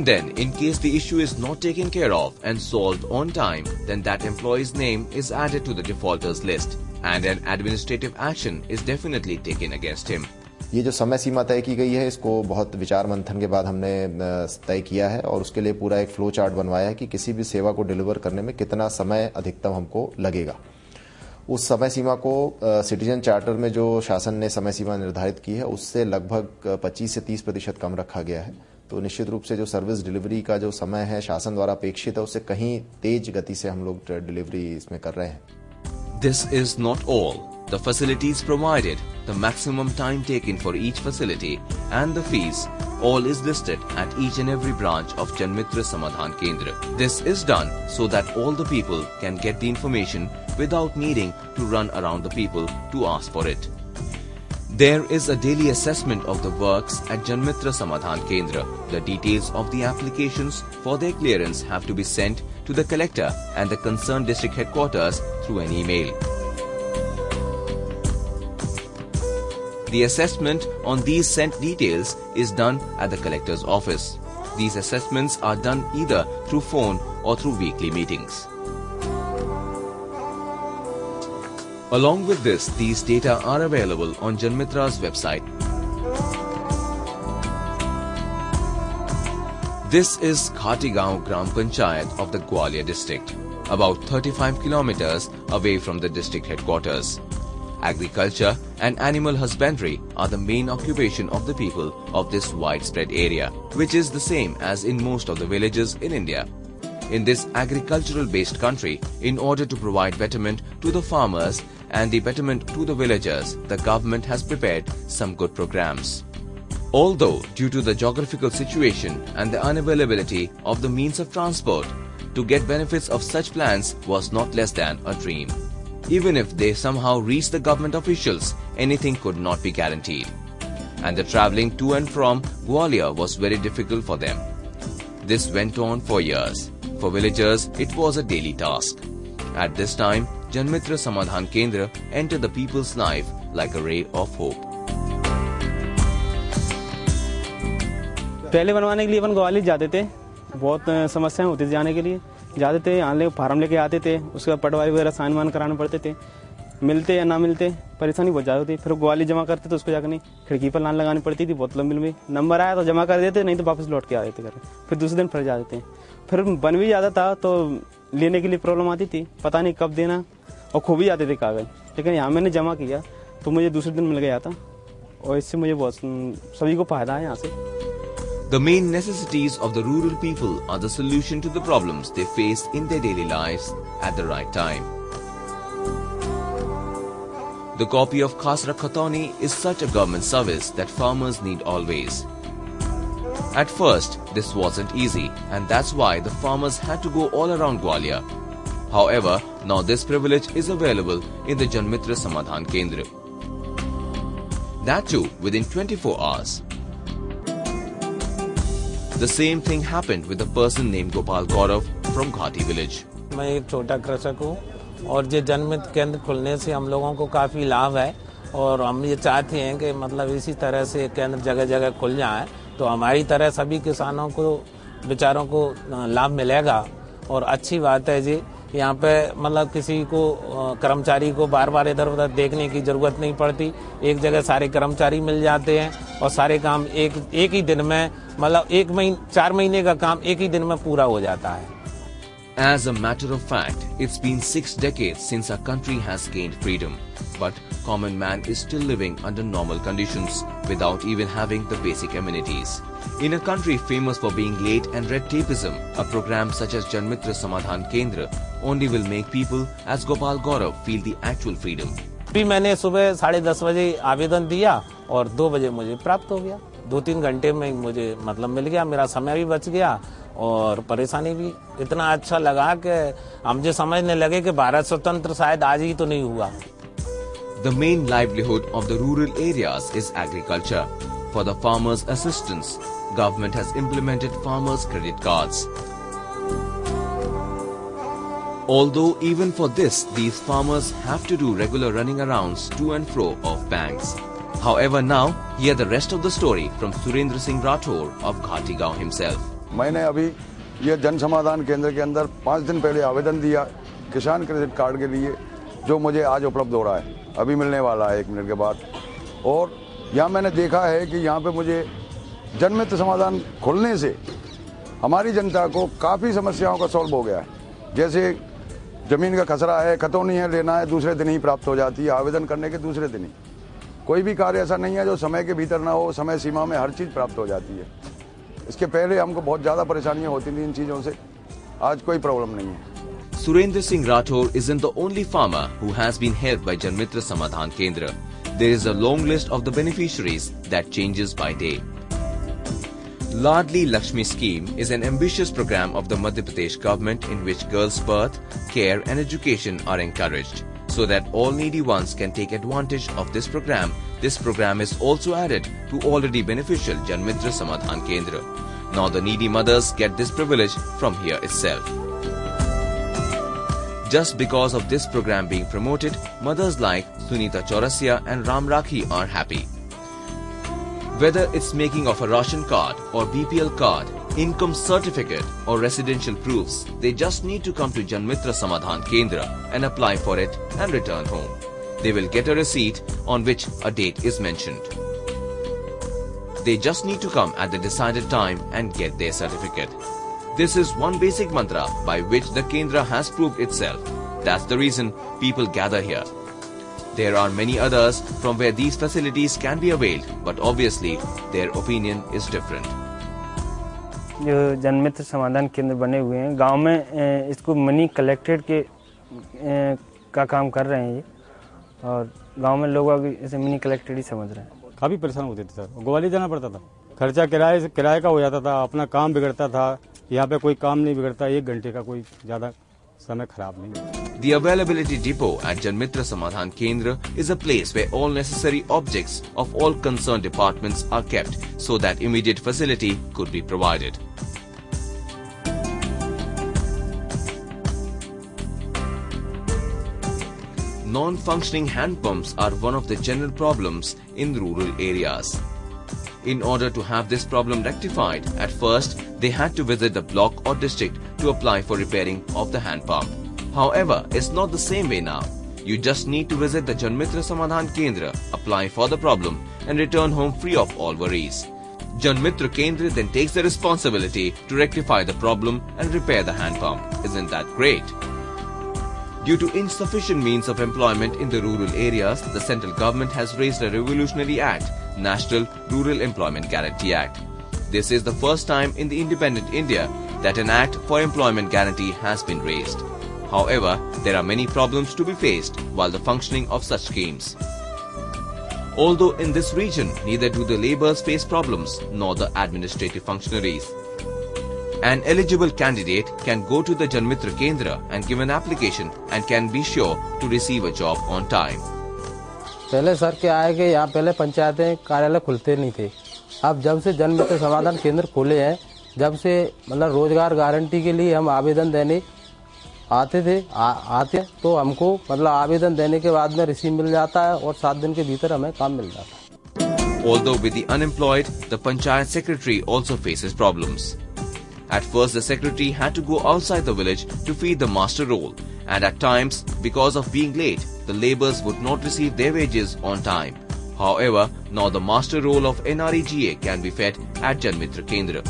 Then, in case the issue is not taken care of and solved on time, then that employee's name is added to the defaulters list and an administrative action is definitely taken against him. ये जो समय सीमा तय की गई है, इसको बहुत विचार मंथन के बाद हमने तय किया है और उसके लिए पूरा एक फ्लो चार्ट बनवाया है कि किसी भी सेवा को डिलीवर करने में कितना समय अधिकतम हमको लगेगा। उस समय सीमा को सिटीजन चार्टर में जो शासन ने समय सीमा निर्धारित की है उससे लगभग 25 से 30% कम रखा गया है। तो निश्चित रूप से जो सर्विस डिलीवरी का जो समय है शासन द्वारा अपेक्षित है उससे कहीं तेज गति से हम लोग डिलीवरी इसमें कर रहे हैं। This is not all. The facilities provided, the maximum time taken for each facility and the fees, all is listed at each and every branch of Janmitra Samadhan Kendra. This is done so that all the people can get the information without needing to run around the people to ask for it. There is a daily assessment of the works at Janmitra Samadhan Kendra. The details of the applications for their clearance have to be sent to the collector and the concerned district headquarters through an email. The assessment on these sent details is done at the collector's office. These assessments are done either through phone or through weekly meetings. Along with this, these data are available on Janmitra's website. This is Khatigaon Gram Panchayat of the Gwalior district, about 35 kilometers away from the district headquarters. Agriculture and animal husbandry are the main occupation of the people of this widespread area, which is the same as in most of the villages in India. In this agricultural-based country, in order to provide betterment to the farmers and the betterment to the villagers, the government has prepared some good programs. Although, due to the geographical situation and the unavailability of the means of transport, to get benefits of such plans was not less than a dream. Even if they somehow reached the government officials, anything could not be guaranteed. And the travelling to and from Gwalior was very difficult for them. This went on for years. For villagers, it was a daily task. At this time, Janmitra Samadhan Kendra entered the people's life like a ray of hope. पहले बनवाने के लिए अपन ग्वालियर जाते थे, बहुत समस्याएं होती थी जाने के लिए। जाते थे, यहाँ फार्म लेके आते थे, उसके बाद पटवारी वगैरह साइन वाइन कराने पड़ते थे, मिलते या ना मिलते परेशानी बहुत ज़्यादा होती। फिर ग्वालियर जमा करते तो उसको जाकर नहीं खिड़की पर लाइन लगानी पड़ती थी, बहुत लंबी लंबी। नंबर आया तो जमा कर देते, नहीं तो वापस लौट के आ जाते घर। फिर दूसरे दिन फिर जाते थे। फिर बन भी जाता था तो लेने के लिए प्रॉब्लम आती थी, पता नहीं कब देना, और खो भी जाते थे कागज। लेकिन यहाँ मैंने जमा किया तो मुझे दूसरे दिन मिल गया था, और इससे मुझे बहुत सभी को फायदा है यहाँ से। The main necessities of the rural people are the solution to the problems they face in their daily lives at the right time. The copy of Khasra Khatoni is such a government service that farmers need always. At first, this wasn't easy, and that's why the farmers had to go all around Gwalior. However, now this privilege is available in the Janmitra Samadhan Kendra. That too within 24 hours. The same thing happened with a person named Gopal Gaurav from Ghati village. मैं एक छोटा कृषक हूँ और ये जनमित्र केंद्र खुलने से हम लोगों को काफ़ी लाभ है, और हम ये चाहते हैं कि मतलब इसी तरह से केंद्र जगह जगह खुल जाए तो हमारी तरह सभी किसानों को बेचारों को लाभ मिलेगा। और अच्छी बात है जी, यहाँ पे मतलब किसी को कर्मचारी को बार बार इधर उधर देखने की जरूरत नहीं पड़ती, एक जगह सारे कर्मचारी मिल जाते हैं और सारे काम एक ही दिन में, मतलब 4 महीने का काम एक ही दिन में पूरा हो जाता है। As a matter of fact, it's been 6 decades since our country has gained freedom, but common man is still living under normal conditions without even having the basic amenities. In a country famous for being late and red tapeism, a program such as Janmitra Samadhan Kendra only will make people as Gopal Gaurav feel the actual freedom. अभी मैंने सुबह 10:30 बजे आवेदन दिया और 2 बजे मुझे प्राप्त हो गया। 2-3 घंटे में मुझे मतलब मिल गया, मेरा समय भी बच गया और परेशानी भी। इतना अच्छा लगा कि हम जो समझने लगे कि भारत स्वतंत्र शायद आज ही तो नहीं हुआ। The main livelihood of the rural areas is agriculture. For the farmers' assistance, government has implemented farmers' credit cards. Although even for this, these farmers have to do regular running arounds to and fro of banks. However, now hear the rest of the story from Surendra Singh Rathore of Khatigaon himself. मैंने अभी ये जन समाधान केंद्र के अंदर 5 दिन पहले आवेदन दिया किसान क्रेडिट कार्ड के लिए, जो मुझे आज उपलब्ध हो रहा है, अभी मिलने वाला है 1 मिनट के बाद। और यहाँ मैंने देखा है कि यहाँ पे मुझे जनमित्र समाधान खुलने से हमारी जनता को काफ़ी समस्याओं का सॉल्व हो गया है। जैसे ज़मीन का खसरा है, खतौनी है, लेना है, दूसरे दिन ही प्राप्त हो जाती है, आवेदन करने के दूसरे दिन ही। कोई भी कार्य ऐसा नहीं है जो समय के भीतर ना हो, समय सीमा में हर चीज़ प्राप्त हो जाती है। इसके पहले हमको बहुत ज़्यादा परेशानियां होती थी इन चीज़ों से, आज कोई प्रॉब्लम नहीं है। Surendra Singh Rathore isn't the only farmer who has been helped by Janmitra Samadhan Kendra. There is a long list of the beneficiaries that changes by day. Ladli Lakshmi scheme is an ambitious program of the Madhya Pradesh government in which girls' birth, care and education are encouraged. So that all needy ones can take advantage of this program is also added to already beneficial Janmitra Samadhan Kendra. Now the needy mothers get this privilege from here itself. Just because of this program being promoted, mothers like Sunita Chaurasia and Ram Rakhi are happy. Whether it's making of a ration card or BPL card, income certificate or residential proofs, they just need to come to Janmitra Samadhan Kendra and apply for it and return home. They will get a receipt on which a date is mentioned. They just need to come at the decided time and get their certificate. This is one basic mantra by which the Kendra has proved itself. That's the reason people gather here. There are many others from where these facilities can be availed, but obviously their opinion is different. जो जनमित्र समाधान केंद्र बने हुए हैं गांव में, इसको money collected के का काम कर रहे हैं ये, और गांव में लोग इसे मिनी कलेक्टेड ही समझ रहे हैं। काफ़ी परेशान होते थे सर, ग्वालियर जाना पड़ता था, खर्चा किराए का हो जाता था, अपना काम बिगड़ता था। यहाँ पे कोई काम नहीं बिगड़ता, 1 घंटे का कोई ज़्यादा समय खराब नहीं। The availability depot at Janmitra Samadhan Kendra is a place where all necessary objects of all concerned departments are kept so that immediate facility could be provided. Non-functioning hand pumps are one of the general problems in rural areas. In order to have this problem rectified, at first they had to visit the block or district to apply for repairing of the hand pump. However, it's not the same way now. You just need to visit the Janmitra Samadhan Kendra, apply for the problem and return home free of all worries. Janmitra Kendra then takes the responsibility to rectify the problem and repair the hand pump. Isn't that great? Due to insufficient means of employment in the rural areas, the central government has raised a revolutionary act, National Rural Employment Guarantee Act. This is the first time in the independent India that an act for employment guarantee has been raised. However, there are many problems to be faced while the functioning of such schemes. Although in this region, neither do the labourers face problems nor the administrative functionaries. An eligible candidate can go to the Janmitra Kendra and give an application and can be sure to receive a job on time. पहले sir क्या है कि यहाँ पहले पंचायतें कार्यालय खुलते नहीं थे। अब जब से जनमित्र समाधान केंद्र खुले हैं, जब से मतलब रोजगार गारंटी के लिए हम आवेदन देने आते तो हमको मतलब आवेदन देने के बाद में रिसीव मिल जाता है और 7 दिन के भीतर हमें काम मिल जाता है। Although with the unemployed, the panchayat secretary also faces problems. At first, the secretary had to go outside the village to feed the master roll, and at times, because of being late, the labourers would not receive their wages on time. However, now the master roll of NREGA can be fed at Janmitra Kendra.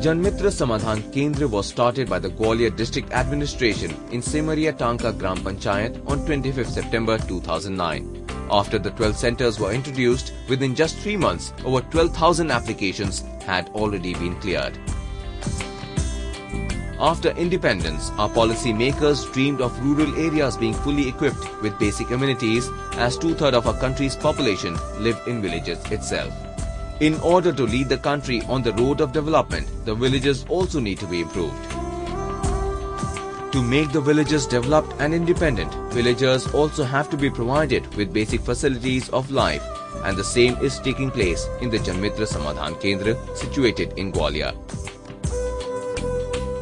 Janmitra Samadhan Kendra was started by the Gwalior district administration in Semaria Tanka Gram Panchayat on 25th September 2009. After the 12 centres were introduced, within just 3 months, over 12,000 applications had already been cleared. After independence, our policy makers dreamed of rural areas being fully equipped with basic amenities, as 2/3 of our country's population live in villages itself. In order to lead the country on the road of development, the villages also need to be improved. To make the villages developed and independent, villagers also have to be provided with basic facilities of life, and the same is taking place in the Janmitra Samadhan Kendra situated in Gwalior.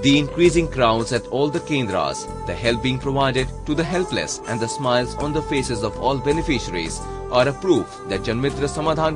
The increasing crowds at all the Kendras, the help being provided to the helpless and the smiles on the faces of all beneficiaries or a proof that Janmitra Samadhan